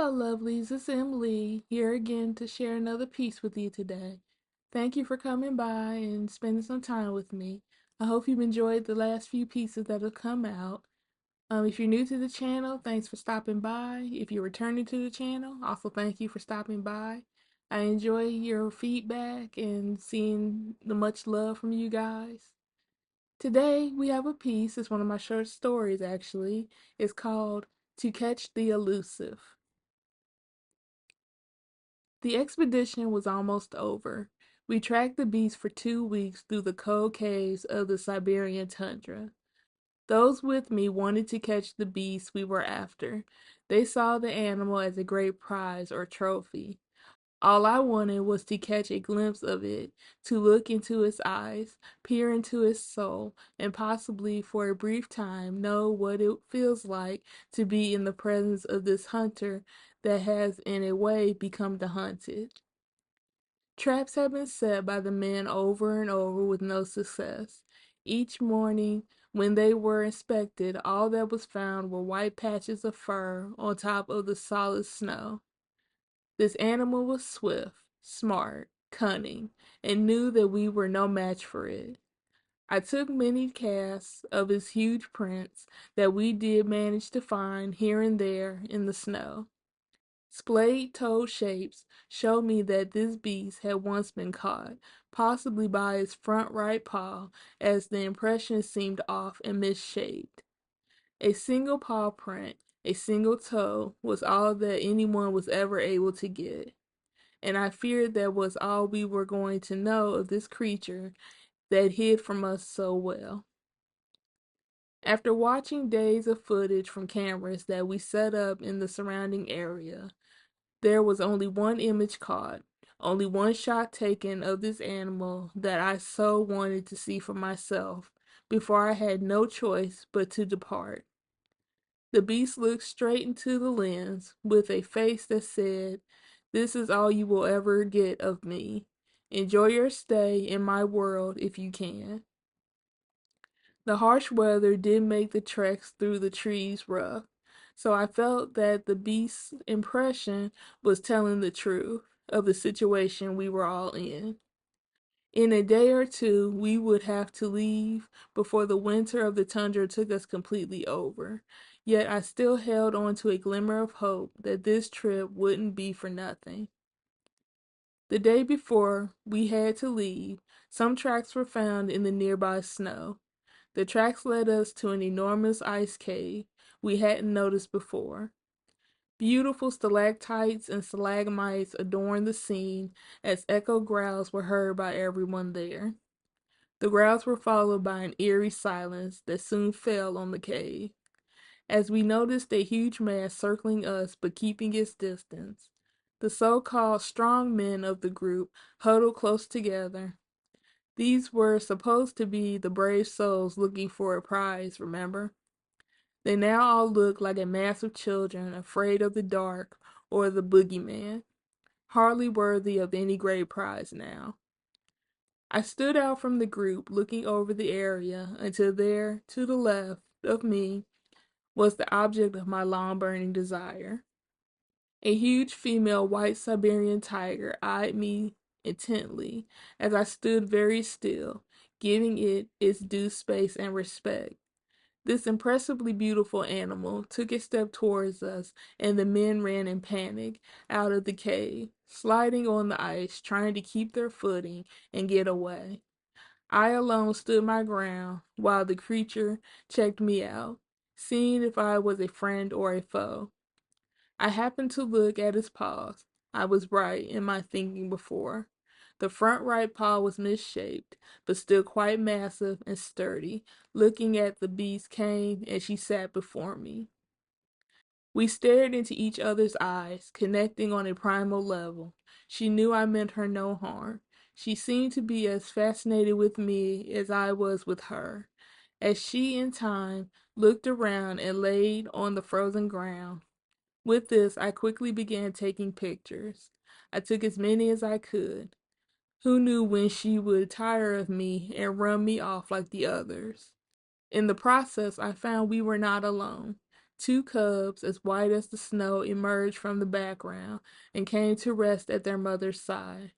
Hello, lovelies. It's Emily here again to share another piece with you today. Thank you for coming by and spending some time with me. I hope you've enjoyed the last few pieces that have come out. If you're new to the channel, thanks for stopping by. If you're returning to the channel, also thank you for stopping by. I enjoy your feedback and seeing the much love from you guys. Today we have a piece. It's one of my short stories actually. It's called To Catch the Elusive. The expedition was almost over. We tracked the beast for 2 weeks through the cold caves of the Siberian tundra. Those with me wanted to catch the beast we were after. They saw the animal as a great prize or trophy. All I wanted was to catch a glimpse of it, to look into its eyes, peer into its soul, and possibly for a brief time know what it feels like to be in the presence of this hunter that has in a way become the hunted. Traps had been set by the men over and over with no success. Each morning, when they were inspected, all that was found were white patches of fur on top of the solid snow. This animal was swift, smart, cunning, and knew that we were no match for it. I took many casts of his huge prints that we did manage to find here and there in the snow. Splayed-toed shapes showed me that this beast had once been caught, possibly by its front right paw, as the impression seemed off and misshaped. A single paw print, a single toe, was all that anyone was ever able to get, and I feared that was all we were going to know of this creature that hid from us so well. After watching days of footage from cameras that we set up in the surrounding area, there was only one image caught, only one shot taken of this animal that I so wanted to see for myself before I had no choice but to depart. The beast looked straight into the lens with a face that said, "This is all you will ever get of me. Enjoy your stay in my world if you can." The harsh weather did make the treks through the trees rough, so I felt that the beast's impression was telling the truth of the situation we were all in. In a day or two, we would have to leave before the winter of the tundra took us completely over. Yet I still held on to a glimmer of hope that this trip wouldn't be for nothing. The day before we had to leave, some tracks were found in the nearby snow. The tracks led us to an enormous ice cave we hadn't noticed before. Beautiful stalactites and stalagmites adorned the scene as echo growls were heard by everyone there. The growls were followed by an eerie silence that soon fell on the cave, as we noticed a huge mass circling us but keeping its distance. The so-called strong men of the group huddled close together. These were supposed to be the brave souls looking for a prize, remember? They now all looked like a mass of children afraid of the dark or the boogeyman, hardly worthy of any great prize now. I stood out from the group, looking over the area until there, to the left of me, was the object of my long-burning desire. A huge female white Siberian tiger eyed me intently as I stood very still, giving it its due space and respect. This impressively beautiful animal took a step towards us, and the men ran in panic out of the cave, sliding on the ice, trying to keep their footing and get away. I alone stood my ground while the creature checked me out, seeing if I was a friend or a foe. I happened to look at his paws. I was right in my thinking before. The front right paw was misshaped, but still quite massive and sturdy. Looking at the beast came as she sat before me. We stared into each other's eyes, connecting on a primal level. She knew I meant her no harm. She seemed to be as fascinated with me as I was with her. As she, in time, looked around and laid on the frozen ground. With this, I quickly began taking pictures. I took as many as I could. Who knew when she would tire of me and run me off like the others? In the process, I found we were not alone. 2 cubs as white as the snow emerged from the background and came to rest at their mother's side.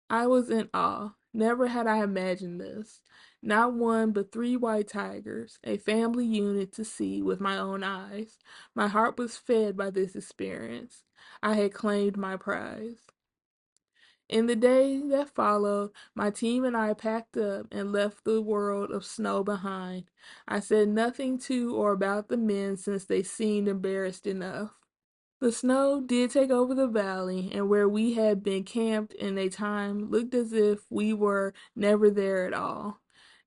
I was in awe. Never had I imagined this. Not one, but 3 white tigers, a family unit to see with my own eyes. My heart was fed by this experience. I had claimed my prize. In the day that followed, my team and I packed up and left the world of snow behind. I said nothing to or about the men since they seemed embarrassed enough. The snow did take over the valley, and where we had been camped in a time looked as if we were never there at all.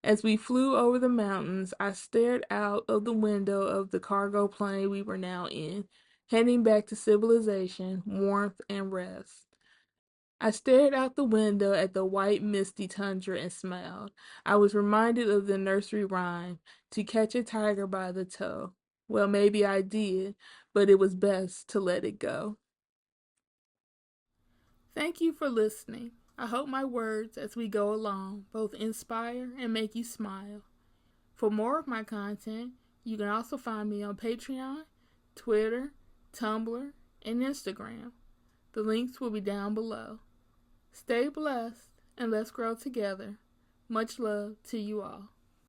As we flew over the mountains, I stared out of the window of the cargo plane we were now in, heading back to civilization, warmth, and rest. I stared out the window at the white, misty tundra and smiled. I was reminded of the nursery rhyme, to catch a tiger by the toe. Well, maybe I did, but it was best to let it go. Thank you for listening. I hope my words as we go along both inspire and make you smile. For more of my content, you can also find me on Patreon, Twitter, Tumblr, and Instagram. The links will be down below. Stay blessed and let's grow together. Much love to you all.